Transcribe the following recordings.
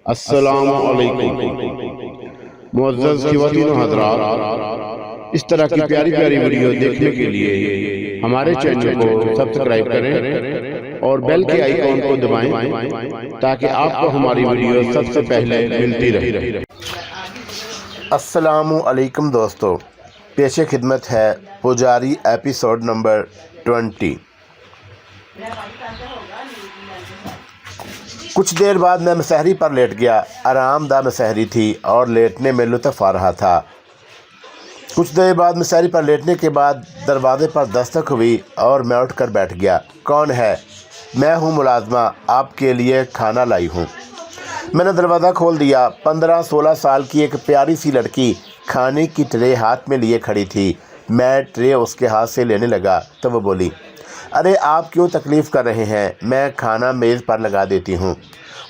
السلام علیکم معزز خواتین و حضرات، اس طرح کی پیاری پیاری ویڈیو دیکھنے کے لیے ہمارے چینل کو سبسکرائب کریں اور بیل کے آئیکن کو دبائیں تاکہ آپ کو ہماری ویڈیو سب سے پہلے ملتی رہے۔ السلام علیکم دوستو، پیش خدمت ہے پجاری ایپیسوڈ نمبر 20۔ کچھ دیر بعد میں مسحری پر لیٹ گیا۔ آرام دہ مسحری تھی اور لیٹنے میں لطف آ رہا تھا۔ کچھ دیر بعد مسحری پر لیٹنے کے بعد دروازے پر دستک ہوئی اور میں اٹھ کر بیٹھ گیا۔ کون ہے؟ میں ہوں ملازمہ، آپ کے لیے کھانا لائی ہوں۔ میں نے دروازہ کھول دیا۔ 15-16 سال کی ایک پیاری سی لڑکی کھانے کی ٹرے ہاتھ میں لیے کھڑی تھی۔ میں ٹرے اس کے ہاتھ سے لینے لگا تو وہ بولی، ارے آپ کیوں تکلیف کر رہے ہیں، میں کھانا میز پر لگا دیتی ہوں،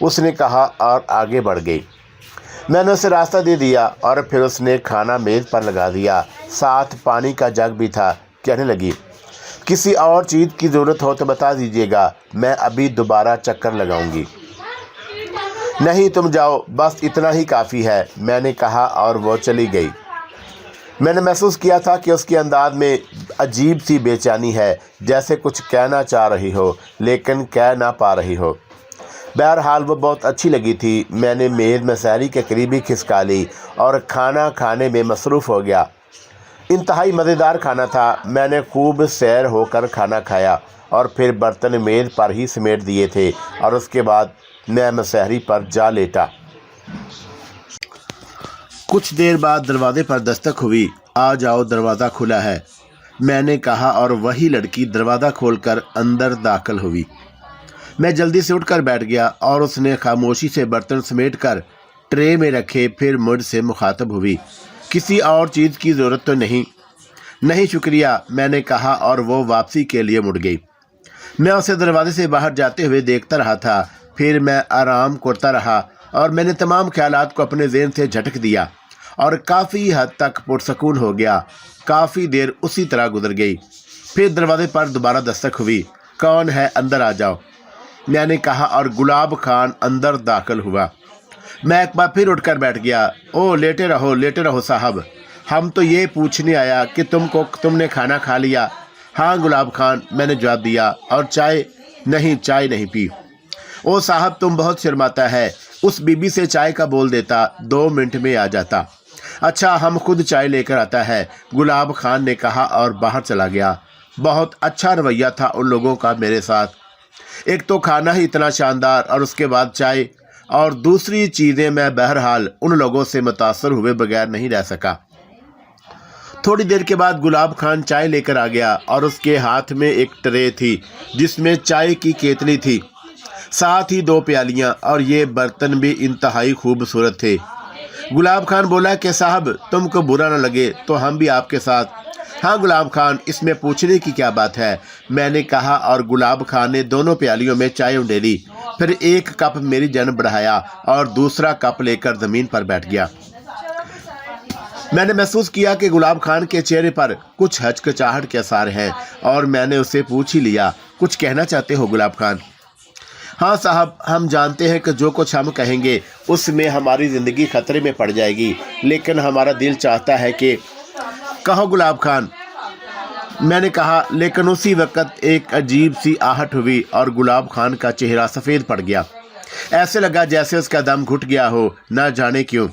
اس نے کہا اور آگے بڑھ گئی۔ میں نے اسے راستہ دے دیا اور پھر اس نے کھانا میز پر لگا دیا، ساتھ پانی کا جگ بھی تھا۔ کہنے لگی، کسی اور چیز کی ضرورت ہو تو بتا دیجیے گا، میں ابھی دوبارہ چکر لگاؤں گی۔ نہیں تم جاؤ، بس اتنا ہی کافی ہے، میں نے کہا اور وہ چلی گئی۔ میں نے محسوس کیا تھا کہ اس کے انداز میں عجیب سی بے چینی ہے، جیسے کچھ کہنا چاہ رہی ہو لیکن کہہ نہ پا رہی ہو۔ بہرحال وہ بہت اچھی لگی تھی۔ میں نے میز میں سحری کے قریب ہی کھسکا لی اور کھانا کھانے میں مصروف ہو گیا۔ انتہائی مزیدار کھانا تھا۔ میں نے خوب سیر ہو کر کھانا کھایا اور پھر برتن میز پر ہی سمیٹ دیے تھے اور اس کے بعد میں مسحری پر جا لیٹا۔ کچھ دیر بعد دروازے پر دستک ہوئی۔ آ جاؤ، دروازہ کھلا ہے، میں نے کہا اور وہی لڑکی دروازہ کھول کر اندر داخل ہوئی۔ میں جلدی سے اٹھ کر بیٹھ گیا اور اس نے خاموشی سے برتن سمیٹ کر ٹرے میں رکھے، پھر مجھ سے مخاطب ہوئی، کسی اور چیز کی ضرورت تو نہیں؟ نہیں شکریہ، میں نے کہا اور وہ واپسی کے لیے مڑ گئی۔ میں اسے دروازے سے باہر جاتے ہوئے دیکھتا رہا تھا، پھر میں آرام کرتا رہا اور میں نے تمام خیالات کو اپنے ذہن سے جھٹک دیا اور کافی حد تک پرسکون ہو گیا۔ کافی دیر اسی طرح گزر گئی۔ پھر دروازے پر دوبارہ دستک ہوئی۔ کون ہے؟ اندر آ جاؤ، میں نے کہا اور گلاب خان اندر داخل ہوا۔ میں ایک بار پھر اٹھ کر بیٹھ گیا۔ او لیٹے رہو صاحب، ہم تو یہ پوچھنے آیا کہ تم نے کھانا کھا لیا؟ ہاں گلاب خان، میں نے جواب دیا۔ اور چائے؟ نہیں، چائے نہیں پی۔ او صاحب تم بہت شرماتا ہے، اس بی بی سے چائے کا بول دیتا، 2 منٹ میں آ جاتا۔ اچھا ہم خود چائے لے کر آتا ہے، گلاب خان نے کہا اور باہر چلا گیا۔ بہت اچھا رویہ تھا ان لوگوں کا میرے ساتھ، ایک تو کھانا ہی اتنا شاندار اور اس کے بعد چائے، اور دوسری چیزیں میں بہرحال ان لوگوں سے متاثر ہوئے بغیر نہیں رہ سکا۔ تھوڑی دیر کے بعد گلاب خان چائے لے کر آ گیا اور اس کے ہاتھ میں ایک ٹرے تھی جس میں چائے کی کیتلی تھی، ساتھ ہی 2 پیالیاں، اور یہ برتن بھی انتہائی خوبصورت تھے۔ گلاب خان بولا کہ صاحب تم کو برا نہ لگے تو ہم بھی آپ کے ساتھ۔ ہاں گلاب خان، اس میں پوچھنے کی کیا بات ہے، میں نے کہا اور گلاب خان نے دونوں پیالیوں میں چائے انڈیلی، پھر ایک کپ میری جانب بڑھایا اور دوسرا کپ لے کر زمین پر بیٹھ گیا۔ میں نے محسوس کیا کہ گلاب خان کے چہرے پر کچھ ہچکچاہٹ کے آثار ہیں اور میں نے اسے پوچھ ہی لیا، کچھ کہنا چاہتے ہو گلاب خان؟ ہاں صاحب، ہم جانتے ہیں کہ جو کچھ ہم کہیں گے اس میں ہماری زندگی خطرے میں پڑ جائے گی، لیکن ہمارا دل چاہتا ہے کہ… کہو گلاب خان، میں نے کہا، لیکن اسی وقت ایک عجیب سی آہٹ ہوئی اور گلاب خان کا چہرہ سفید پڑ گیا۔ ایسے لگا جیسے اس کا دم گھٹ گیا ہو، نہ جانے کیوں۔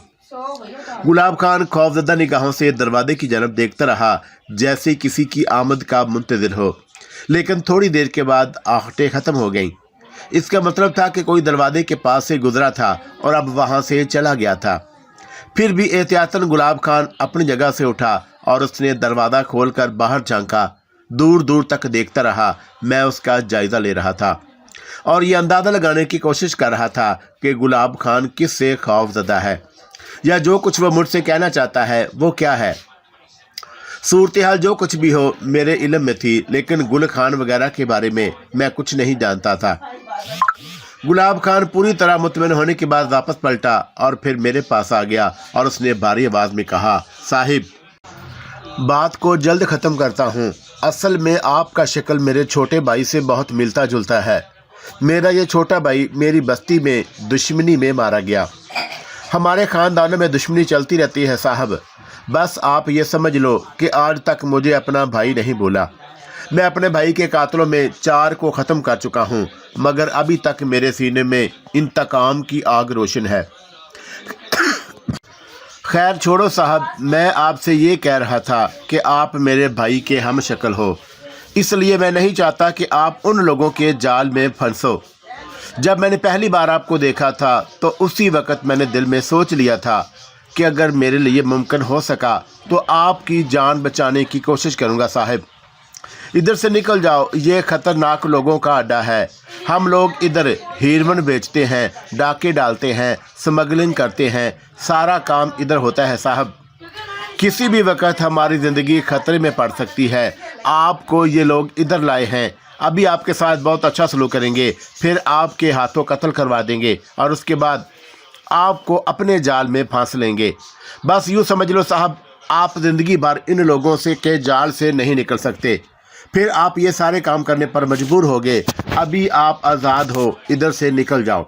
گلاب خان خوفزدہ نگاہوں سے دروازے کی جانب دیکھتا رہا جیسے کسی کی آمد کا منتظر ہو، لیکن تھوڑی دیر کے بعد آہٹیں ختم ہو گئیں۔ اس کا مطلب تھا کہ کوئی دروازے کے پاس سے گزرا تھا اور اب وہاں سے چلا گیا تھا۔ پھر بھی احتیاطاً گلاب خان اپنی جگہ سے اٹھا اور اس نے دروازہ کھول کر باہر جھانکا۔ دور دور تک دیکھتا رہا۔ میں اس کا جائزہ لے رہا تھا اور یہ اندازہ لگانے کی کوشش کر رہا تھا کہ گلاب خان کس سے خوف زدہ ہے، یا جو کچھ وہ مجھ سے کہنا چاہتا ہے وہ کیا ہے۔ صورتحال جو کچھ بھی ہو میرے علم میں تھی، لیکن گل خان وغیرہ کے بارے میں کچھ نہیں جانتا تھا۔ گلاب خان پوری طرح مطمئن ہونے کے بعد واپس پلٹا اور پھر میرے پاس آ گیا اور اس نے بھاری آواز میں کہا، صاحب بات کو جلد ختم کرتا ہوں، اصل میں آپ کا شکل میرے چھوٹے بھائی سے بہت ملتا جلتا ہے، मेरा ये छोटा भाई मेरी बस्ती में दुश्मनी में मारा गया। हमारे ख़ानदानों में दुश्मनी चलती रहती है साहब। बस आप ये समझ लो कि आज तक मुझे अपना भाई नहीं बोला। मैं अपने भाई के कातलों में 4 को ख़त्म कर चुका हूँ, मगर अभी तक मेरे सीने में इंतकाम की आग रोशन है। खैर छोड़ो साहब, मैं आपसे ये कह रहा था कि आप मेरे भाई के हम शक्ल हो, इसलिए मैं नहीं चाहता कि आप उन लोगों के जाल में फंसो। जब मैंने पहली बार आपको देखा था तो उसी वक्त मैंने दिल में सोच लिया था कि अगर मेरे लिए मुमकिन हो सका तो आपकी जान बचाने की कोशिश करूंगा। साहब इधर से निकल जाओ, ये ख़तरनाक लोगों का अड्डा है। हम लोग इधर हीरोइन बेचते हैं, डाके डालते हैं, स्मगलिंग करते हैं, सारा काम इधर होता है साहब। किसी भी वक्त हमारी ज़िंदगी खतरे में पड़ सकती है। आपको ये लोग इधर लाए हैं, अभी आपके साथ बहुत अच्छा सलूक करेंगे, फिर आपके हाथों कत्ल करवा देंगे और उसके बाद आपको अपने जाल में फांस लेंगे। बस यूँ समझ लो साहब, आप ज़िंदगी भर इन लोगों से के जाल से नहीं निकल सकते। फिर आप ये सारे काम करने पर मजबूर होगे। अभी आप आज़ाद हो, इधर से निकल जाओ।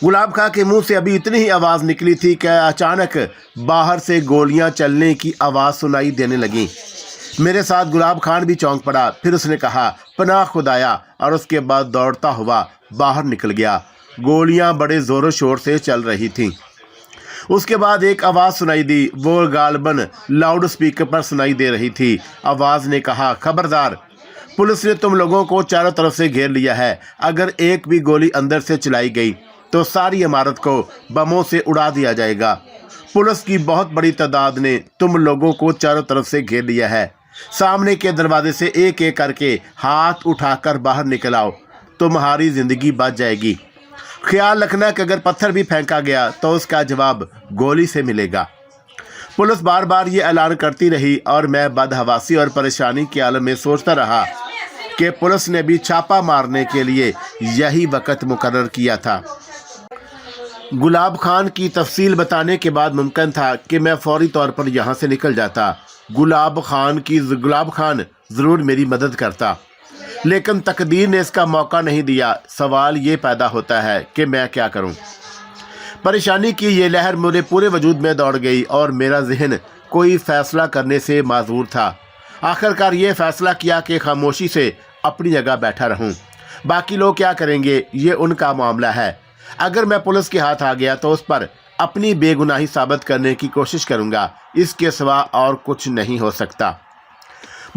गुलाब खां के मुंह से अभी इतनी ही आवाज़ निकली थी कि अचानक बाहर से गोलियां चलने की आवाज़ सुनाई देने लगी। मेरे साथ गुलाब खान भी चौंक पड़ा। फिर उसने कहा पनाह खुदाया, और उसके बाद दौड़ता हुआ बाहर निकल गया। गोलियां बड़े ज़ोरों शोर से चल रही थीं। उसके बाद एक आवाज़ सुनाई दी, वो गालबन लाउड स्पीकर पर सुनाई दे रही थी। आवाज़ ने कहा खबरदार, पुलिस ने तुम लोगों को चारों तरफ से घेर लिया है। अगर एक भी गोली अंदर से चलाई गई तो सारी इमारत को बमों से उड़ा दिया जाएगा। पुलिस की बहुत बड़ी तादाद ने तुम लोगों को चारों तरफ से घेर लिया है। सामने के दरवाजे से एक एक करके हाथ उठाकर बाहर निकल आओ, तुम्हारी ज़िंदगी बच जाएगी। ख्याल रखना कि अगर पत्थर भी फेंका गया तो उसका जवाब गोली से मिलेगा। पुलिस बार बार ये ऐलान करती रही और मैं बदहवासी और परेशानी के आलम में सोचता रहा कि पुलिस ने भी छापा मारने के लिए यही वक्त मुकर्रर किया था। गुलाब खान की तफसील बताने के बाद मुमकिन था कि मैं फौरी तौर पर यहाँ से निकल जाता। गुलाब खान ज़रूर मेरी मदद करता, लेकिन तकदीर ने इसका मौका नहीं दिया। सवाल ये पैदा होता है कि मैं क्या करूं। परेशानी की ये लहर मेरे पूरे वजूद में दौड़ गई और मेरा जहन कोई फ़ैसला करने से माजूर था। आखिरकार ये फ़ैसला किया कि खामोशी से अपनी जगह बैठा रहूं। बाकी लोग क्या करेंगे ये उनका मामला है। अगर मैं पुलिस के हाथ आ गया तो उस पर अपनी बेगुनाही साबित करने की कोशिश करूंगा, इसके सिवा और कुछ नहीं हो सकता।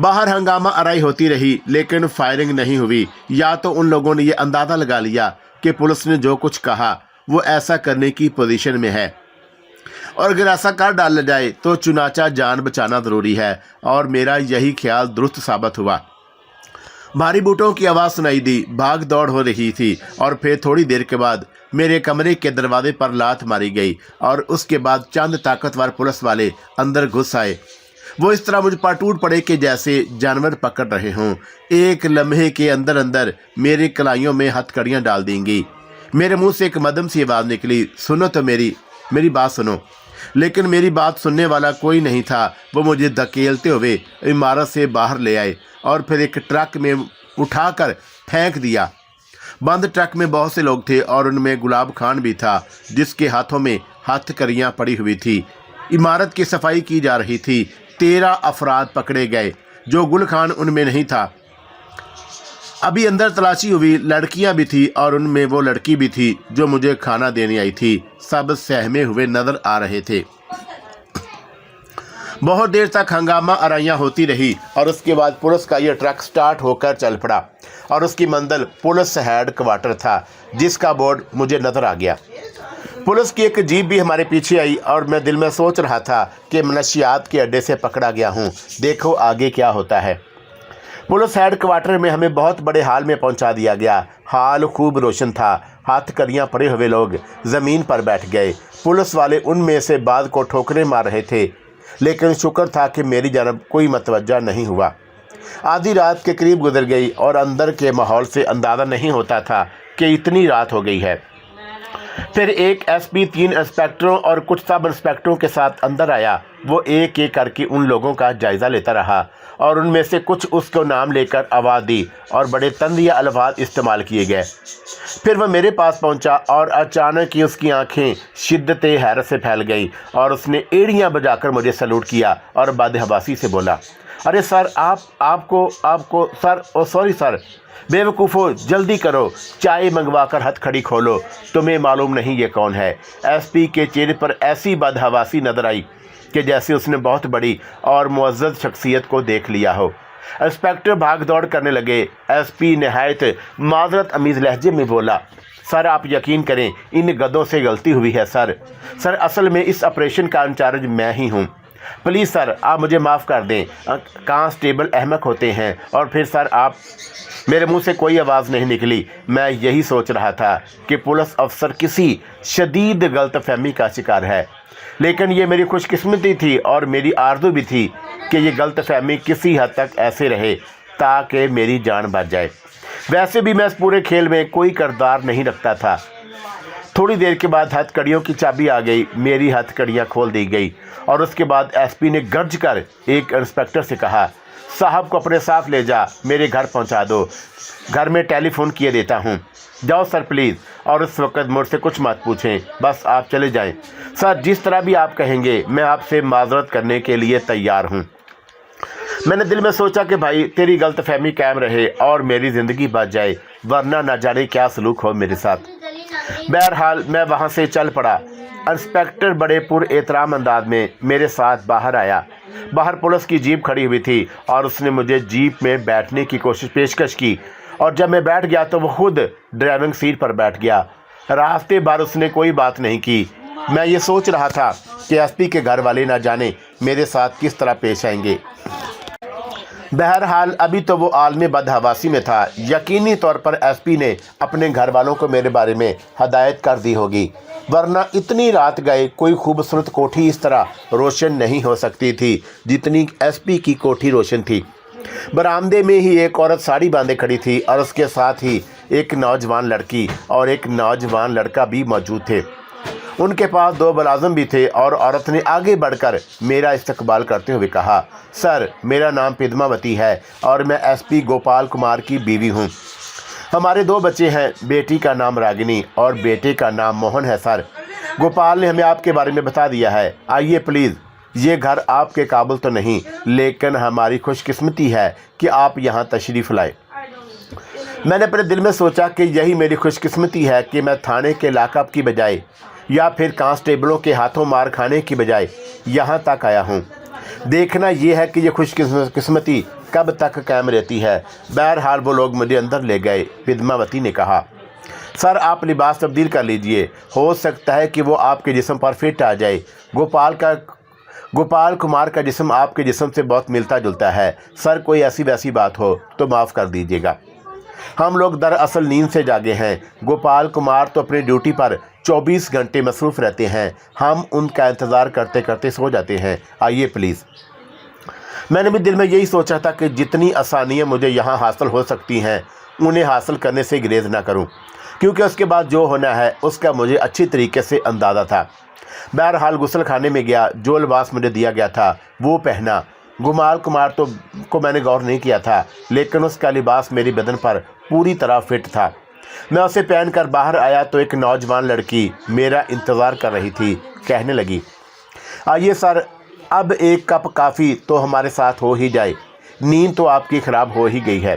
बाहर हंगामा आराई होती रही, लेकिन फायरिंग नहीं हुई। या तो उन लोगों ने यह अंदाज़ा लगा लिया कि पुलिस ने जो कुछ कहा वो ऐसा करने की पोजीशन में है, और अगर ऐसा कर डाला जाए तो चुनाचा जान बचाना ज़रूरी है, और मेरा यही ख्याल दुरुस्त साबित हुआ। भारी बूटों की आवाज़ सुनाई दी, भाग दौड़ हो रही थी, और फिर थोड़ी देर के बाद मेरे कमरे के दरवाजे पर लात मारी गई और उसके बाद चंद ताकतवर पुलिस वाले अंदर घुस आए। वो इस तरह मुझ पर टूट पड़े कि जैसे जानवर पकड़ रहे हों। एक लम्हे के अंदर अंदर मेरे कलाइयों में हथकड़ियाँ डाल देंगी। मेरे मुंह से एक मदम सी आवाज़ निकली, सुनो तो मेरी बात सुनो। लेकिन मेरी बात सुनने वाला कोई नहीं था। वो मुझे धकेलते हुए इमारत से बाहर ले आए और फिर एक ट्रक में उठाकर फेंक दिया। बंद ट्रक में बहुत से लोग थे और उनमें गुलाब खान भी था, जिसके हाथों में हथकड़ियाँ पड़ी हुई थी। इमारत की सफाई की जा रही थी। 13 अफराद पकड़े गए, जो गुल खान उनमें नहीं था। अभी अंदर तलाशी हुई। लड़कियां भी थी और उनमें वो लड़की भी थी जो मुझे खाना देने आई थी। सब सहमे हुए नजर आ रहे थे। बहुत देर तक हंगामा आराइयाँ होती रही और उसके बाद पुलिस का यह ट्रक स्टार्ट होकर चल पड़ा और उसकी मंजिल पुलिस हेड क्वार्टर था, जिसका बोर्ड मुझे नजर आ गया। पुलिस की एक जीप भी हमारे पीछे आई और मैं दिल में सोच रहा था कि मनशियात के अड्डे से पकड़ा गया हूँ, देखो आगे क्या होता है। पुलिस हेड क्वार्टर में हमें बहुत बड़े हाल में पहुंचा दिया गया। हाल खूब रोशन था। हथकड़ियाँ पड़े हुए लोग ज़मीन पर बैठ गए। पुलिस वाले उनमें से बाद को ठोकरें मार रहे थे, लेकिन शुक्र था कि मेरी जानब कोई मतवज्जा नहीं हुआ। आधी रात के करीब गुजर गई और अंदर के माहौल से अंदाज़ा नहीं होता था कि इतनी रात हो गई है। फिर एक एसपी 3 इंस्पेक्टरों और कुछ सब इंस्पेक्टरों के साथ अंदर आया वो एक एक करके उन लोगों का जायज़ा लेता रहा और उनमें से कुछ उसको नाम लेकर आवाज़ दी और बड़े तंज़िया अल्फाज इस्तेमाल किए गए। फिर वह मेरे पास पहुंचा और अचानक ही उसकी आंखें शिद्दत हैरत से फैल गई और उसने एड़ियां बजाकर मुझे सैल्यूट किया और बदहवासी से बोला, अरे सर आपको सर, ओ सॉरी सर, बेवकूफ़ो जल्दी करो, चाय मंगवा कर हथकड़ी खोलो, तुम्हें मालूम नहीं ये कौन है। एसपी के चेहरे पर ऐसी बदहवासी नजर आई कि जैसे उसने बहुत बड़ी और मुअज़्ज़ज़ शख्सियत को देख लिया हो। इंस्पेक्टर भाग दौड़ करने लगे। एसपी नहायत माजरत अमीज़ लहजे में बोला, सर आप यकीन करें इन गधों से गलती हुई है सर। असल में इस ऑपरेशन का इंचार्ज मैं ही हूँ। प्लीज़ सर आप मुझे माफ़ कर दें, कांस्टेबल अहमक होते हैं। और फिर सर आप, मेरे मुंह से कोई आवाज़ नहीं निकली। मैं यही सोच रहा था कि पुलिस अफसर किसी शदीद गलतफहमी का शिकार है, लेकिन ये मेरी खुशकिस्मती थी और मेरी आरज़ू भी थी कि ये गलतफहमी किसी हद तक ऐसे रहे ताकि मेरी जान बच जाए। वैसे भी मैं इस पूरे खेल में कोई किरदार नहीं रखता था। थोड़ी देर के बाद हथकड़ियों की चाबी आ गई, मेरी हथकड़ियाँ खोल दी गई और उसके बाद एसपी ने गरज कर एक इंस्पेक्टर से कहा, साहब को अपने साथ ले जा, मेरे घर पहुंचा दो, घर में टेलीफोन किए देता हूं। जाओ सर प्लीज़, और उस वक्त मुझसे कुछ मत पूछें, बस आप चले जाएं। सर जिस तरह भी आप कहेंगे मैं आपसे माजरत करने के लिए तैयार हूं। मैंने दिल में सोचा कि भाई तेरी गलतफहमी कायम रहे और मेरी ज़िंदगी बच जाए, वरना न जाने क्या सलूक हो मेरे साथ। बहरहाल मैं वहाँ से चल पड़ा। इंस्पेक्टर बड़े पुरएहतराम अंदाज में मेरे साथ बाहर आया। बाहर पुलिस की जीप खड़ी हुई थी और उसने मुझे जीप में बैठने की पेशकश की और जब मैं बैठ गया तो वो खुद ड्राइविंग सीट पर बैठ गया। रास्ते भर उसने कोई बात नहीं की। मैं ये सोच रहा था कि एसपी के घर वाले ना जाने मेरे साथ किस तरह पेश आएंगे। बहरहाल अभी तो वो आलम बदहवासी में था। यकीनी तौर पर एसपी ने अपने घर वालों को मेरे बारे में हदायत कर दी होगी, वरना इतनी रात गए कोई खूबसूरत कोठी इस तरह रोशन नहीं हो सकती थी जितनी एसपी की कोठी रोशन थी। बरामदे में ही एक औरत साड़ी बांधे खड़ी थी और उसके साथ ही एक नौजवान लड़की और एक नौजवान लड़का भी मौजूद थे। उनके पास 2 मुलाजिम भी थे और औरत ने आगे बढ़कर मेरा इस्तकबाल करते हुए कहा, सर मेरा नाम पद्मावती है और मैं एसपी गोपाल कुमार की बीवी हूँ। हमारे 2 बच्चे हैं, बेटी का नाम रागिनी और बेटे का नाम मोहन है। सर गोपाल ने हमें आपके बारे में बता दिया है। आइए प्लीज़, ये घर आपके काबिल तो नहीं, लेकिन हमारी खुशकिस्मती है कि आप यहाँ तशरीफ़ लाए। मैंने अपने दिल में सोचा कि यही मेरी खुशकिस्मती है कि मैं थाने के लाकअप की बजाय या फिर कांस्टेबलों के हाथों मार खाने की बजाय यहाँ तक आया हूँ। देखना यह है कि ये खुशकिस्मती कब तक कायम रहती है। बहरहाल वो लोग मुझे अंदर ले गए। पद्मावती ने कहा, सर आप लिबास तब्दील कर लीजिए, हो सकता है कि वो आपके जिस्म पर फिट आ जाए। गोपाल कुमार का जिस्म आपके जिस्म से बहुत मिलता जुलता है। सर कोई ऐसी वैसी बात हो तो माफ़ कर दीजिएगा, हम लोग दरअसल नींद से जागे हैं। गोपाल कुमार तो अपनी ड्यूटी पर 24 घंटे मसरूफ़ रहते हैं, हम उनका इंतज़ार करते करते सो जाते हैं। आइए प्लीज़। मैंने भी दिल में यही सोचा था कि जितनी आसानियाँ मुझे यहाँ हासिल हो सकती हैं उन्हें हासिल करने से गुरेज ना करूँ, क्योंकि उसके बाद जो होना है उसका मुझे अच्छी तरीके से अंदाज़ा था। बहरहाल गुस्ल खाने में गया, जो लिबास मुझे दिया गया था वो पहना। गोपाल कुमार को मैंने गौर नहीं किया था, लेकिन उसका लिबास मेरी बदन पर पूरी तरह फिट था। मैं उसे पहनकर बाहर आया तो एक नौजवान लड़की मेरा इंतज़ार कर रही थी। कहने लगी, आइए सर, अब एक कप काफ़ी तो हमारे साथ हो ही जाए, नींद तो आपकी ख़राब हो ही गई है।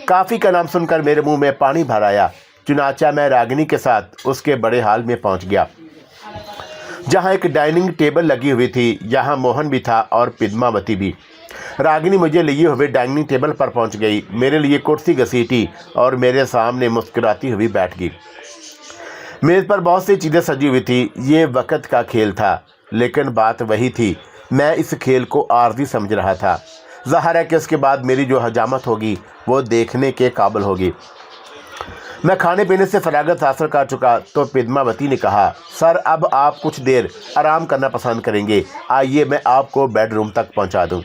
काफ़ी का नाम सुनकर मेरे मुंह में पानी भर आया। चुनाचा मैं रागिनी के साथ उसके बड़े हाल में पहुंच गया, जहां एक डाइनिंग टेबल लगी हुई थी। यहाँ मोहन भी था और पद्मावती भी। रागिनी मुझे लिए हुए डाइनिंग टेबल पर पहुंच गई, मेरे लिए कुर्सी घसीटी और मेरे सामने मुस्कुराती हुई बैठ गई। मेज़ पर बहुत सी चीज़ें सजी हुई थी। ये वक्त का खेल था, लेकिन बात वही थी, मैं इस खेल को आर्जी समझ रहा था। ज़ाहिर है कि उसके बाद मेरी जो हजामत होगी वो देखने के काबिल होगी। मैं खाने पीने से फरागत हासिल कर चुका तो पद्मावती ने कहा, सर अब आप कुछ देर आराम करना पसंद करेंगे, आइए मैं आपको बेडरूम तक पहुंचा दूं।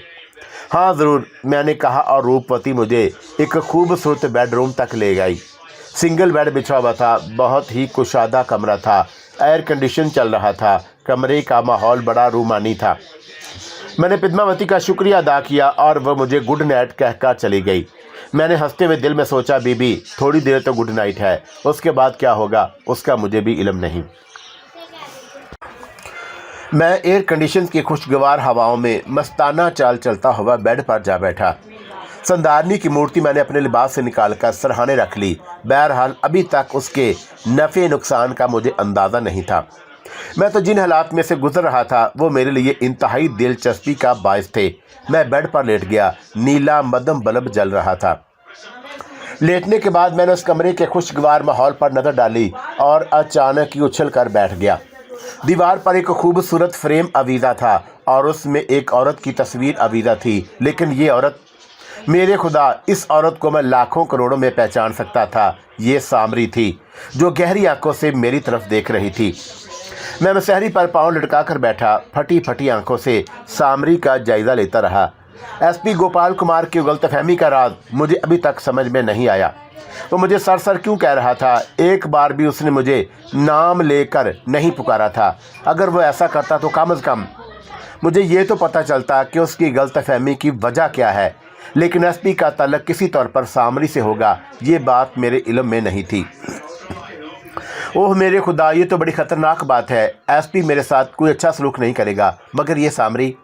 हाँ ज़रूर, मैंने कहा और रूपवती मुझे एक खूबसूरत बेडरूम तक ले गई। सिंगल बेड बिछा हुआ था, बहुत ही कुशादा कमरा था, एयर कंडीशन चल रहा था, कमरे का माहौल बड़ा रूमानी था। मैंने पद्मावती का शुक्रिया अदा किया और वह मुझे गुड नाइट कहकर चली गई। मैंने हंसते हुए दिल में सोचा, बीबी थोड़ी देर तो गुड नाइट है, उसके बाद क्या होगा उसका मुझे भी इल्म नहीं। मैं एयर कंडीशन की खुशगवार हवाओं में मस्ताना चाल चलता हुआ बेड पर जा बैठा। संधारनी की मूर्ति मैंने अपने लिबास से निकालकर सरहाने रख ली। बहरहाल अभी तक उसके नफ़े नुकसान का मुझे अंदाज़ा नहीं था। मैं तो जिन हालात में से गुजर रहा था वो मेरे लिए इंतहाई दिलचस्पी का बायस थे। मैं बेड पर लेट गया। नीला मध्यम बल्ब जल रहा था। लेटने के बाद मैंने उस कमरे के खुशगवार माहौल पर नज़र डाली और अचानक ही उछल कर बैठ गया। दीवार पर एक खूबसूरत फ्रेम आवीज़ा था और उसमें एक औरत की तस्वीर आवीज़ा थी। लेकिन ये औरत, मेरे खुदा, इस औरत को मैं लाखों करोड़ों में पहचान सकता था। ये सामरी थी जो गहरी आंखों से मेरी तरफ देख रही थी। मैं मसहरी पर पाँव लटका कर बैठा, फटी फटी आंखों से सामरी का जायज़ा लेता रहा। एसपी गोपाल कुमार की गलतफहमी का राज मुझे अभी तक समझ में नहीं आया। वो मुझे सर सर क्यों कह रहा था? एक बार भी उसने मुझे नाम लेकर नहीं पुकारा था। अगर वो ऐसा करता तो कम से कम मुझे ये तो पता चलता कि उसकी गलतफहमी की वजह क्या है। लेकिन एसपी का ताल्लुक किसी तौर पर सामरी से होगा, ये बात मेरे इल्म में नहीं थी। ओह मेरे खुदा, ये तो बड़ी ख़तरनाक बात है। एसपी मेरे साथ कोई अच्छा सलूक नहीं करेगा, मगर ये सामरी।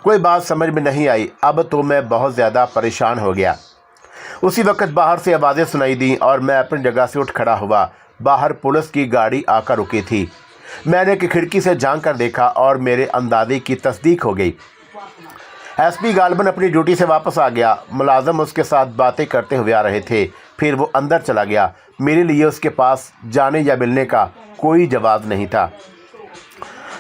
कोई बात समझ में नहीं आई। अब तो मैं बहुत ज़्यादा परेशान हो गया। उसी वक्त बाहर से आवाज़ें सुनाई दी और मैं अपनी जगह से उठ खड़ा हुआ। बाहर पुलिस की गाड़ी आकर रुकी थी। मैंने एक खिड़की से झांक कर देखा और मेरे अंदाजे की तस्दीक हो गई। एसपी गालबन अपनी ड्यूटी से वापस आ गया। मुलाजम उसके साथ बातें करते हुए आ रहे थे। फिर वो अंदर चला गया। मेरे लिए उसके पास जाने या मिलने का कोई जवाब नहीं था।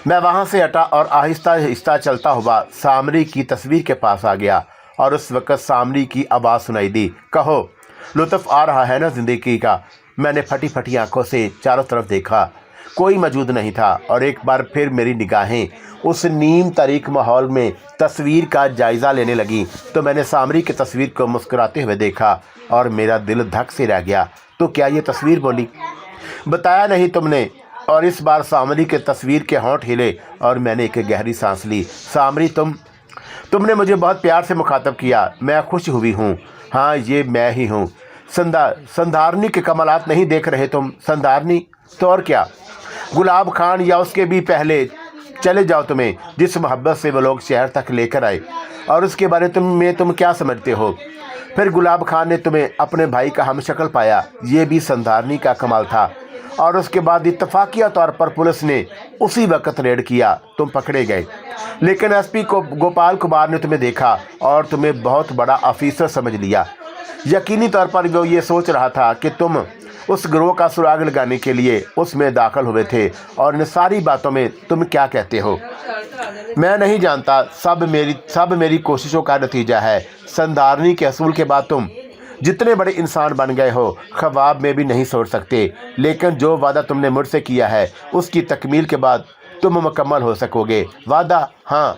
मैं वहाँ से हटा और आहिस्ता आहिस्ता चलता हुआ सामरी की तस्वीर के पास आ गया और उस वक़्त सामरी की आवाज़ सुनाई दी, कहो लुत्फ़ आ रहा है ना ज़िंदगी का। मैंने फटी फटी आंखों से चारों तरफ देखा। कोई मौजूद नहीं था और एक बार फिर मेरी निगाहें उस नीम तारीक माहौल में तस्वीर का जायज़ा लेने लगी तो मैंने सामरी की तस्वीर को मुस्कुराते हुए देखा और मेरा दिल धक से रह गया। तो क्या ये तस्वीर बोली? बताया नहीं तुमने। और इस बार सामरी के तस्वीर के होंठ हिले और मैंने एक गहरी सांस ली। सामरी, तुमने मुझे बहुत प्यार से मुखातब किया। मैं खुश हुई हूँ। हाँ, ये मैं ही हूँ। संधारनी के कमालात नहीं देख रहे तुम? संधारनी तो और क्या, गुलाब खान या उसके भी पहले चले जाओ। तुम्हें जिस मोहब्बत से वो लोग शहर तक लेकर आए और उसके बारे में तुम क्या समझते हो? फिर गुलाब खान ने तुम्हें अपने भाई का हमशक्ल पाया, ये भी संधारनी का कमाल था। और उसके बाद इत्तफाकिया तौर पर पुलिस ने उसी वक्त रेड किया, तुम पकड़े गए। लेकिन एसपी को गोपाल कुमार ने तुम्हें देखा और तुम्हें बहुत बड़ा ऑफिसर समझ लिया। यकीनी तौर पर वो ये सोच रहा था कि तुम उस गिरोह का सुराग लगाने के लिए उसमें दाखिल हुए थे। और इन सारी बातों में तुम क्या कहते हो? मैं नहीं जानता। सब मेरी कोशिशों का नतीजा है। संधारनी के असूल के बाद तुम जितने बड़े इंसान बन गए हो, ख्वाब में भी नहीं सोच सकते। लेकिन जो वादा तुमने मुझसे किया है उसकी तकमील के बाद तुम मुकम्मल हो सकोगे। वादा? हाँ,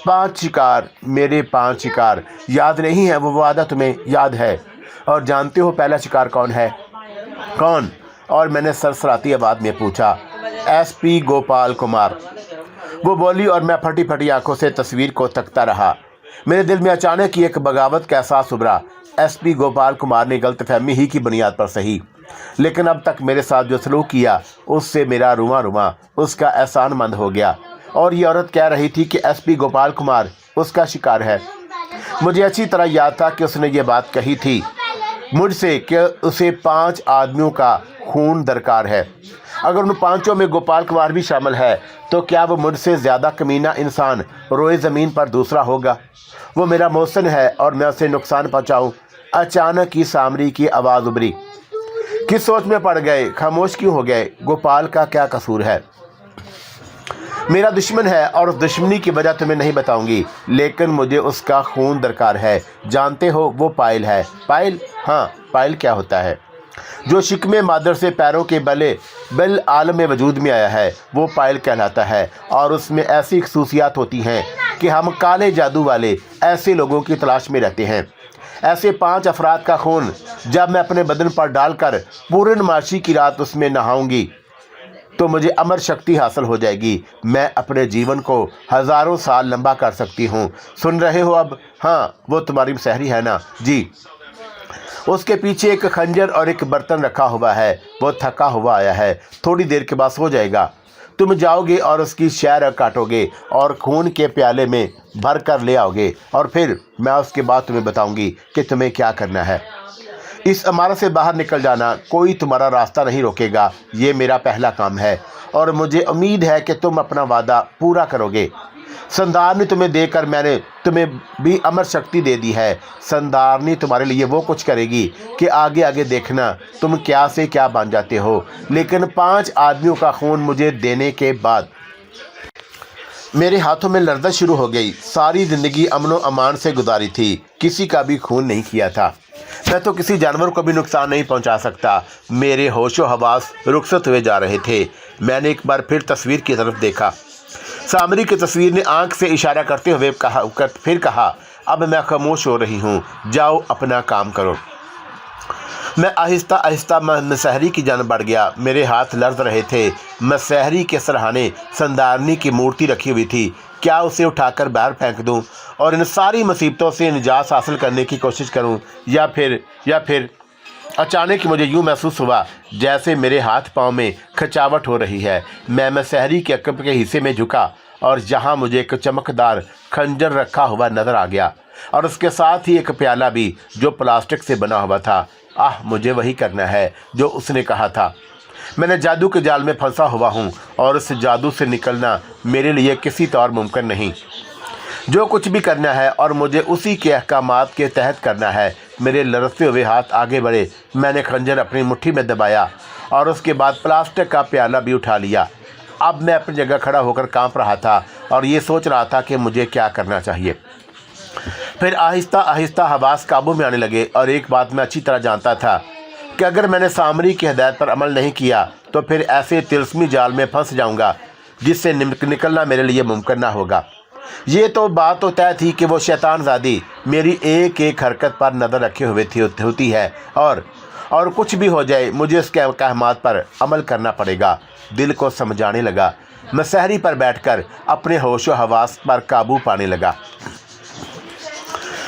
5 शिकार, मेरे 5 शिकार। याद नहीं है वो वादा? तुम्हें याद है? और जानते हो पहला शिकार कौन है? कौन? और मैंने सरसराती आवाज़ में पूछा। एसपी गोपाल कुमार, वो बोली और मैं फटी फटी आंखों से तस्वीर को तकता रहा। मेरे दिल में अचानक ही एक बगावत का एहसास उभरा। एसपी गोपाल कुमार ने गलतफहमी ही की बुनियाद पर सही, लेकिन अब तक मेरे साथ जो सलूक किया उससे मेरा रुआ उसका एहसानमंद हो गया। और ये औरत कह रही थी कि एसपी गोपाल कुमार उसका शिकार है। मुझे अच्छी तरह याद था कि उसने ये बात कही थी मुझसे कि उसे 5 आदमियों का खून दरकार है। अगर उन 5 में गोपाल कुमार भी शामिल है तो क्या वो मुझसे ज़्यादा कमीना इंसान रोए ज़मीन पर दूसरा होगा? वो मेरा मोहसिन है और मैं उसे नुकसान पहुँचाऊँ? अचानक ही सामरी की आवाज़ उभरी। किस सोच में पड़ गए? खामोश क्यों हो गए? गोपाल का क्या कसूर है? मेरा दुश्मन है और उस दुश्मनी की वजह तुम्हें नहीं बताऊंगी, लेकिन मुझे उसका खून दरकार है। जानते हो वो पायल है। पायल? हाँ, पायल क्या होता है? जो शिकमे मादर से पैरों के बल आलम में वजूद में आया है वो पायल कहलाता है। और उसमें ऐसी खसूसियात होती हैं कि हम काले जादू वाले ऐसे लोगों की तलाश में रहते हैं। ऐसे 5 अफराद का खून जब मैं अपने बदन पर डालकर पूर्णमासी की रात उसमें नहाऊंगी तो मुझे अमर शक्ति हासिल हो जाएगी। मैं अपने जीवन को हज़ारों साल लंबा कर सकती हूँ। सुन रहे हो अब? हाँ, वो तुम्हारी मसहरी है ना? जी। उसके पीछे एक खंजर और एक बर्तन रखा हुआ है। वो थका हुआ आया है, थोड़ी देर के बाद सो जाएगा। तुम जाओगे और उसकी शहर काटोगे और खून के प्याले में भर कर ले आओगे, और फिर मैं उसके बाद तुम्हें बताऊंगी कि तुम्हें क्या करना है। इस इमारत से बाहर निकल जाना, कोई तुम्हारा रास्ता नहीं रोकेगा। ये मेरा पहला काम है और मुझे उम्मीद है कि तुम अपना वादा पूरा करोगे। संदारनी तुम्हें देकर मैंने तुम्हें भी अमर शक्ति दे दी है। संदारनी तुम्हारे लिए वो कुछ करेगी कि आगे आगे देखना तुम क्या से क्या बन जाते हो। लेकिन 5 आदमियों का खून मुझे देने के बाद मेरे हाथों में लर्ज़त शुरू हो गई। सारी ज़िंदगी अमनो अमान से गुजारी थी, किसी का भी खून नहीं किया था। मैं तो किसी जानवर को भी नुकसान नहीं पहुंचा सकता। मेरे होशो हवास रुखसत हुए जा रहे थे। मैंने एक बार फिर तस्वीर की तरफ देखा। सामरी की तस्वीर ने आंख से इशारा करते हुए फिर कहा, अब मैं खामोश हो रही हूँ, जाओ अपना काम करो। मैं आहिस्ता आहिस्ता मसहरी की जान बढ़ गया। मेरे हाथ लर्ज रहे थे। मसहरी के सरहाने संदारनी की मूर्ति रखी हुई थी। क्या उसे उठाकर बाहर फेंक दूं और इन सारी मुसीबतों से निजात हासिल करने की कोशिश करूं, या फिर अचानक मुझे यूँ महसूस हुआ जैसे मेरे हाथ पाँव में खचावट हो रही है। मैं मसहरी के अकब के हिस्से में झुका और जहाँ मुझे एक चमकदार खंजर रखा हुआ नज़र आ गया, और उसके साथ ही एक प्याला भी जो प्लास्टिक से बना हुआ था। मुझे वही करना है जो उसने कहा था। मैंने जादू के जाल में फंसा हुआ हूँ और उस जादू से निकलना मेरे लिए किसी तौर मुमकिन नहीं। जो कुछ भी करना है और मुझे उसी के अहकामात के तहत करना है। मेरे लरसते हुए हाथ आगे बढ़े। मैंने खंजर अपनी मुट्ठी में दबाया और उसके बाद प्लास्टिक का प्याला भी उठा लिया। अब मैं अपनी जगह खड़ा होकर कांप रहा था और ये सोच रहा था कि मुझे क्या करना चाहिए। फिर आहिस्ता आहिस्ता हवास काबू में आने लगे, और एक बात मैं अच्छी तरह जानता था कि अगर मैंने सामरी की हिदायत पर अमल नहीं किया तो फिर ऐसे तिलस्मी जाल में फंस जाऊंगा जिससे निकलना मेरे लिए मुमकिन ना होगा। ये तो बात तो तय थी कि वो शैतानज़ादी मेरी एक एक हरकत पर नज़र रखे हुए होती है, और कुछ भी हो जाए मुझे उसके अहकामात पर अमल करना पड़ेगा। दिल को समझाने लगा। मसहरी पर बैठकर अपने होशो हवास पर काबू पाने लगा।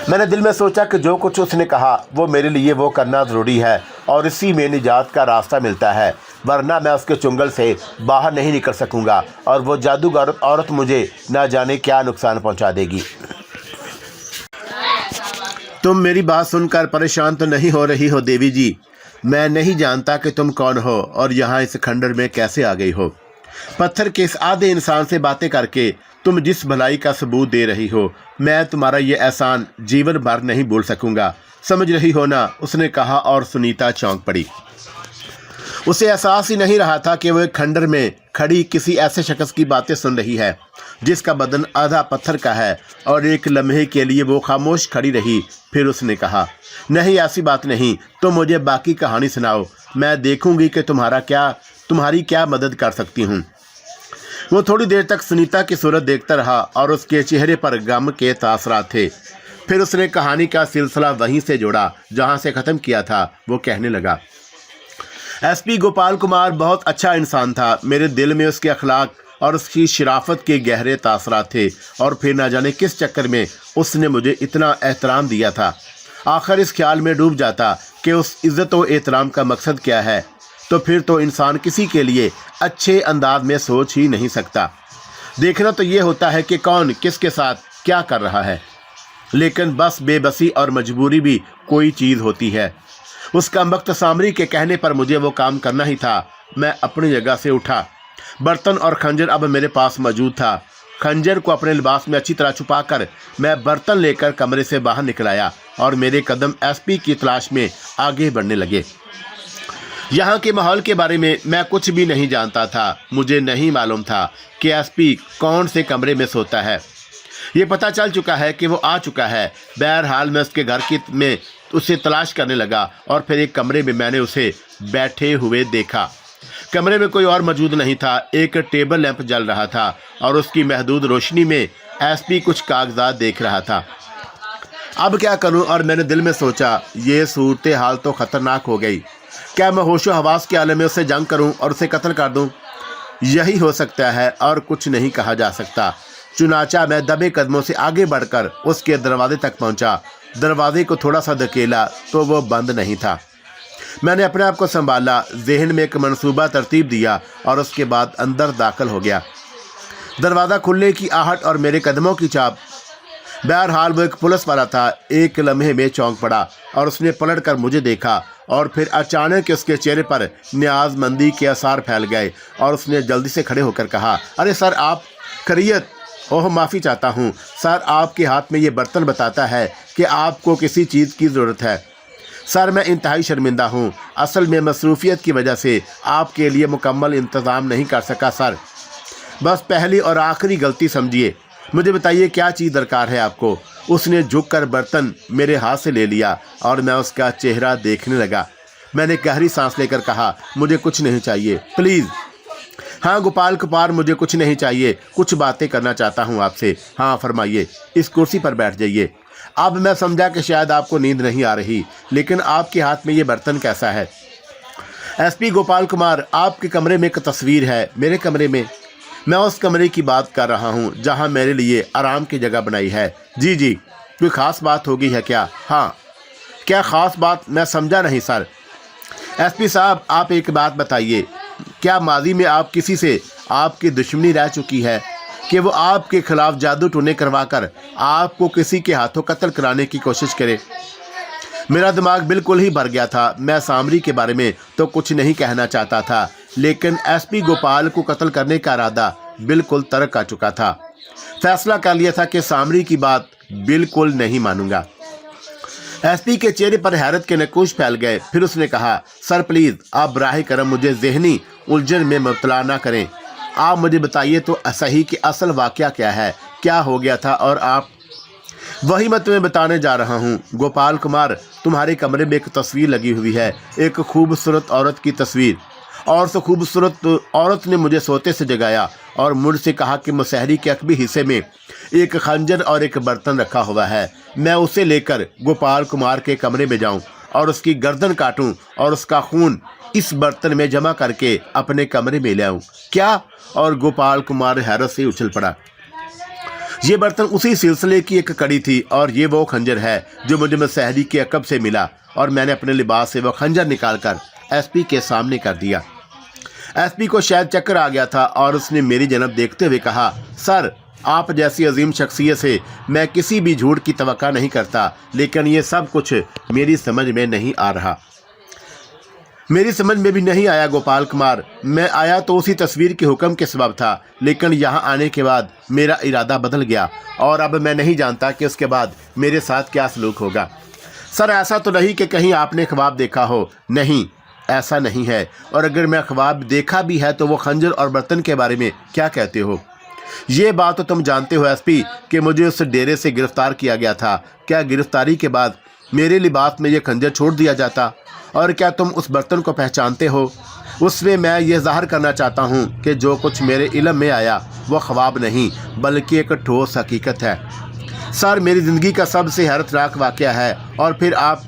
मैंने दिल में सोचा कि जो कुछ उसने कहा वो मेरे लिए वो करना ज़रूरी है, और इसी में निजात का रास्ता मिलता है, वरना मैं उसके चुंगल से बाहर नहीं निकल सकूंगा और वो जादूगर औरत मुझे ना जाने क्या नुकसान पहुंचा देगी। तुम मेरी बात सुनकर परेशान तो नहीं हो रही हो देवी जी? मैं नहीं जानता कि तुम कौन हो और यहाँ इस खंडर में कैसे आ गई हो। पत्थर के इस आधे इंसान से बातें करके तुम जिस भलाई का सबूत दे रही हो, मैं तुम्हारा ये एहसान जीवन भर नहीं भूल सकूंगा। समझ रही हो ना? उसने कहा, और सुनीता चौंक पड़ी। उसे एहसास ही नहीं रहा था कि वो एक खंडर में खड़ी किसी ऐसे शख्स की बातें सुन रही है जिसका बदन आधा पत्थर का है, और एक लम्हे के लिए वो खामोश खड़ी रही। फिर उसने कहा, नहीं, ऐसी बात नहीं, तो मुझे बाकी कहानी सुनाओ। मैं देखूंगी कि तुम्हारी क्या मदद कर सकती हूँ। वो थोड़ी देर तक सुनीता की सूरत देखता रहा और उसके चेहरे पर गम के तासरात थे। फिर उसने कहानी का सिलसिला वहीं से जोड़ा जहां से ख़त्म किया था। वो कहने लगा, एसपी गोपाल कुमार बहुत अच्छा इंसान था। मेरे दिल में उसके अखलाक और उसकी शराफत के गहरे तासरात थे, और फिर ना जाने किस चक्कर में उसने मुझे इतना एहतराम दिया था। आखिर इस ख्याल में डूब जाता कि उस इज़्ज़त व एहतराम का मकसद क्या है, तो फिर तो इंसान किसी के लिए अच्छे अंदाज में सोच ही नहीं सकता। देखना तो ये होता है कि कौन किसके साथ क्या कर रहा है, लेकिन बस बेबसी और मजबूरी भी कोई चीज़ होती है। उस कमबख्त सामरी के कहने पर मुझे वो काम करना ही था। मैं अपनी जगह से उठा। बर्तन और खंजर अब मेरे पास मौजूद था। खंजर को अपने लिबास में अच्छी तरह छुपाकर मैं बर्तन लेकर कमरे से बाहर निकल आया, और मेरे कदम एसपी की तलाश में आगे बढ़ने लगे। यहाँ के माहौल के बारे में मैं कुछ भी नहीं जानता था। मुझे नहीं मालूम था कि एसपी कौन से कमरे में सोता है। ये पता चल चुका है कि वो आ चुका है। बहरहाल मैं उसके घर में उसे तलाश करने लगा, और फिर एक कमरे में मैंने उसे बैठे हुए देखा। कमरे में कोई और मौजूद नहीं था। एक टेबल लैंप जल रहा था और उसकी महदूद रोशनी में एसपी कुछ कागजात देख रहा था। अब क्या करूं? और मैंने दिल में सोचा, ये सूरत हाल तो ख़तरनाक हो गई। क्या मैं होशो हवास के आलम में उससे जंग करूं और उसे कत्ल कर दूं? यही हो सकता है और कुछ नहीं कहा जा सकता। चुनाचा मैं दबे कदमों से आगे बढ़कर उसके दरवाजे तक पहुंचा। दरवाजे को थोड़ा सा धकेला तो वो बंद नहीं था। मैंने अपने आप को संभाला, ज़हन में एक मंसूबा तरतीब दिया और उसके बाद अंदर दाखिल हो गया। दरवाज़ा खुलने की आहट और मेरे कदमों की चाप, बहरहाल वो एक पुलिस वाला था। एक लम्हे में चौंक पड़ा और उसने पलट कर मुझे देखा और फिर अचानक उसके चेहरे पर न्याज़मंदी के आसार फैल गए और उसने जल्दी से खड़े होकर कहा, अरे सर आप खैरियत? ओह माफ़ी चाहता हूँ सर, आपके हाथ में ये बर्तन बताता है कि आपको किसी चीज़ की ज़रूरत है। सर मैं इंतहाई शर्मिंदा हूँ, असल में मसरूफियत की वजह से आपके लिए मुकम्मल इंतज़ाम नहीं कर सका सर। बस पहली और आखिरी गलती समझिए। मुझे बताइए क्या चीज़ दरकार है आपको। उसने झुककर बर्तन मेरे हाथ से ले लिया और मैं उसका चेहरा देखने लगा। मैंने गहरी सांस लेकर कहा, मुझे कुछ नहीं चाहिए प्लीज़। हाँ गोपाल कुमार, मुझे कुछ नहीं चाहिए, कुछ बातें करना चाहता हूँ आपसे। हाँ फरमाइए, इस कुर्सी पर बैठ जाइए। अब मैं समझा कि शायद आपको नींद नहीं आ रही, लेकिन आपके हाथ में ये बर्तन कैसा है? एसपी गोपाल कुमार, आपके कमरे में एक तस्वीर है। मेरे कमरे में? मैं उस कमरे की बात कर रहा हूँ जहाँ मेरे लिए आराम की जगह बनाई है। जी जी, कोई ख़ास बात होगी है क्या? हाँ। क्या ख़ास बात? मैं समझा नहीं सर। एसपी साहब आप एक बात बताइए, क्या माजी में आप किसी से आपकी दुश्मनी रह चुकी है कि वो आपके खिलाफ जादू टोने करवा कर आपको किसी के हाथों कत्ल कराने की कोशिश करे? मेरा दिमाग बिल्कुल ही भर गया था। मैं सामरी के बारे में तो कुछ नहीं कहना चाहता था, लेकिन एसपी गोपाल को कत्ल करने का इरादा बिल्कुल तर्क आ चुका था। फैसला कर लिया था कि सामरी की बात बिल्कुल नहीं मानूंगा। एसपी के चेहरे पर हैरत के नकूश फैल गए। फिर उसने कहा, सर प्लीज़ आप बराह करम मुझे ज़हनी उलझन में मुब्तला ना करें। आप मुझे बताइए तो सही कि असल वाक़या क्या है, क्या हो गया था और आप? वही मैं तुम्हें बताने जा रहा हूँ गोपाल कुमार। तुम्हारे कमरे में एक तस्वीर लगी हुई है, एक खूबसूरत औरत की तस्वीर। और उस खूबसूरत औरत ने मुझे सोते से जगाया और मुझसे कहा कि मुसहरी के अकबी हिस्से में एक खंजर और एक बर्तन रखा हुआ है। मैं उसे लेकर गोपाल कुमार के कमरे में जाऊं और उसकी गर्दन काटूं और उसका खून इस बर्तन में जमा करके अपने कमरे में ले आऊं। क्या? और गोपाल कुमार हैरत से उछल पड़ा। ये बर्तन उसी सिलसिले की एक कड़ी थी और ये वो खंजर है जो मुझे मुसहरी के अकब से मिला। और मैंने अपने लिबास से वो खंजर निकालकर एसपी के सामने कर दिया। एसपी को शायद चक्कर आ गया था और उसने मेरी जनब देखते हुए कहा, सर आप जैसी अजीम शख्सियत से मैं किसी भी झूठ की तवक्का नहीं करता, लेकिन ये सब कुछ मेरी समझ में नहीं आ रहा। मेरी समझ में भी नहीं आया गोपाल कुमार। मैं आया तो उसी तस्वीर के हुक्म के सबब था, लेकिन यहाँ आने के बाद मेरा इरादा बदल गया और अब मैं नहीं जानता कि उसके बाद मेरे साथ क्या सलूक होगा। सर ऐसा तो नहीं कि कहीं आपने ख्वाब देखा हो? नहीं, ऐसा नहीं है। और अगर मैं ख्वाब देखा भी है तो वो खंजर और बर्तन के बारे में क्या कहते हो? ये बात तो तुम जानते हो एसपी कि मुझे उस डेरे से गिरफ्तार किया गया था। क्या गिरफ्तारी के बाद मेरे लिबास में ये खंजर छोड़ दिया जाता? और क्या तुम उस बर्तन को पहचानते हो? उसमें मैं ये ज़ाहिर करना चाहता हूँ कि जो कुछ मेरे इल्म में आया वो ख्वाब नहीं बल्कि एक ठोस हकीकत है। सर मेरी ज़िंदगी का सबसे हैरतनाक वाक़या है। और फिर आप?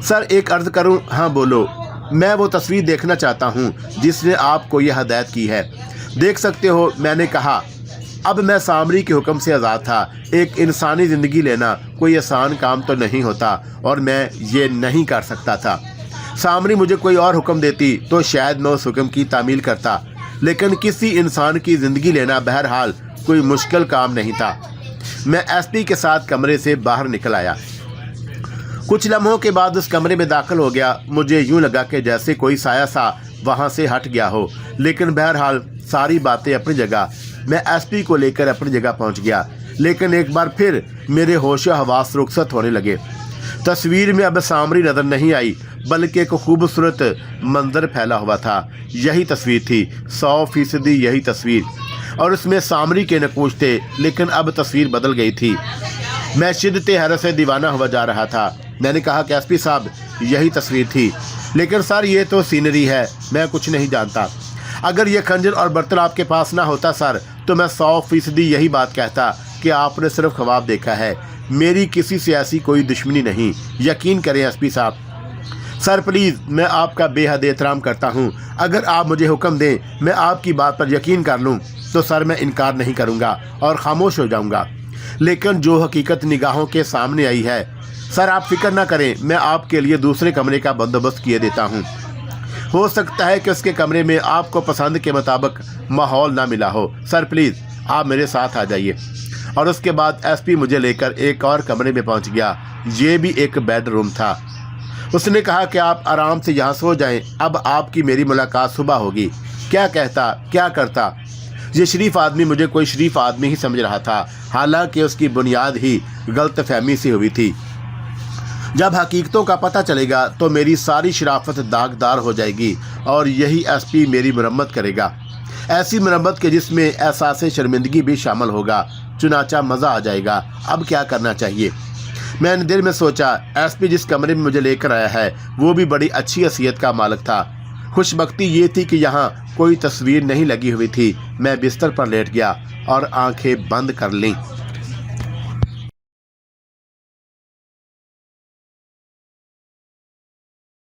सर एक अर्ज़ करूँ? हाँ बोलो। मैं वो तस्वीर देखना चाहता हूँ जिसने आपको ये हदायत की है। देख सकते हो, मैंने कहा। अब मैं सामरी के हुक्म से आज़ाद था। एक इंसानी ज़िंदगी लेना कोई आसान काम तो नहीं होता और मैं ये नहीं कर सकता था। सामरी मुझे कोई और हुक्म देती तो शायद मैं उस हुक्म की तामील करता, लेकिन किसी इंसान की ज़िंदगी लेना बहरहाल कोई मुश्किल काम नहीं था। मैं एसपी के साथ कमरे से बाहर निकल आया। कुछ लम्हों के बाद उस कमरे में दाखिल हो गया। मुझे यूँ लगा कि जैसे कोई साया सा वहाँ से हट गया हो, लेकिन बहरहाल सारी बातें अपनी जगह। मैं एसपी को लेकर अपनी जगह पहुँच गया, लेकिन एक बार फिर मेरे होश हवास रुखसत होने लगे। तस्वीर में अब सामरी नज़र नहीं आई बल्कि एक खूबसूरत मंजर फैला हुआ था। यही तस्वीर थी, 100% यही तस्वीर, और उसमें सामरी के नकूश थे। लेकिन अब तस्वीर बदल गई थी। मैं शिद्दत हैरत से दीवाना हुआ जा रहा था। मैंने कहा कि एसपी साहब यही तस्वीर थी, लेकिन सर ये तो सीनरी है, मैं कुछ नहीं जानता। अगर ये खंजर और बर्तन आपके पास ना होता सर तो मैं 100% यही बात कहता कि आपने सिर्फ ख्वाब देखा है। मेरी किसी से ऐसी कोई दुश्मनी नहीं, यकीन करें एसपी साहब। सर प्लीज़, मैं आपका बेहद एहतराम करता हूँ। अगर आप मुझे हुक्म दें, मैं आपकी बात पर यकीन कर लूँ तो सर मैं इनकार नहीं करूँगा और खामोश हो जाऊँगा। लेकिन जो हकीकत निगाहों के सामने आई है, सर आप फिक्र ना करें, मैं आपके लिए दूसरे कमरे का बंदोबस्त किए देता हूँ। हो सकता है कि उसके कमरे में आपको पसंद के मुताबिक माहौल ना मिला हो। सर प्लीज़ आप मेरे साथ आ जाइए। और उसके बाद एसपी मुझे लेकर एक और कमरे में पहुंच गया। ये भी एक बेडरूम था। उसने कहा कि आप आराम से यहाँ सो जाएं, अब आपकी मेरी मुलाकात सुबह होगी। क्या कहता, क्या करता। ये शरीफ आदमी मुझे कोई शरीफ आदमी ही समझ रहा था, हालांकि उसकी बुनियाद ही गलत फहमी से हुई थी। जब हकीकतों का पता चलेगा तो मेरी सारी शराफत दागदार हो जाएगी और यही एसपी मेरी मरम्मत करेगा, ऐसी मरम्मत के जिसमें एहसास शर्मिंदगी भी शामिल होगा। चुनाचा मज़ा आ जाएगा। अब क्या करना चाहिए? मैंने दिल में सोचा, एसपी जिस कमरे में मुझे लेकर आया है वो भी बड़ी अच्छी हैसियत का मालिक था। खुशबख्ती ये थी कि यहाँ कोई तस्वीर नहीं लगी हुई थी। मैं बिस्तर पर लेट गया और आंखें बंद कर लीं।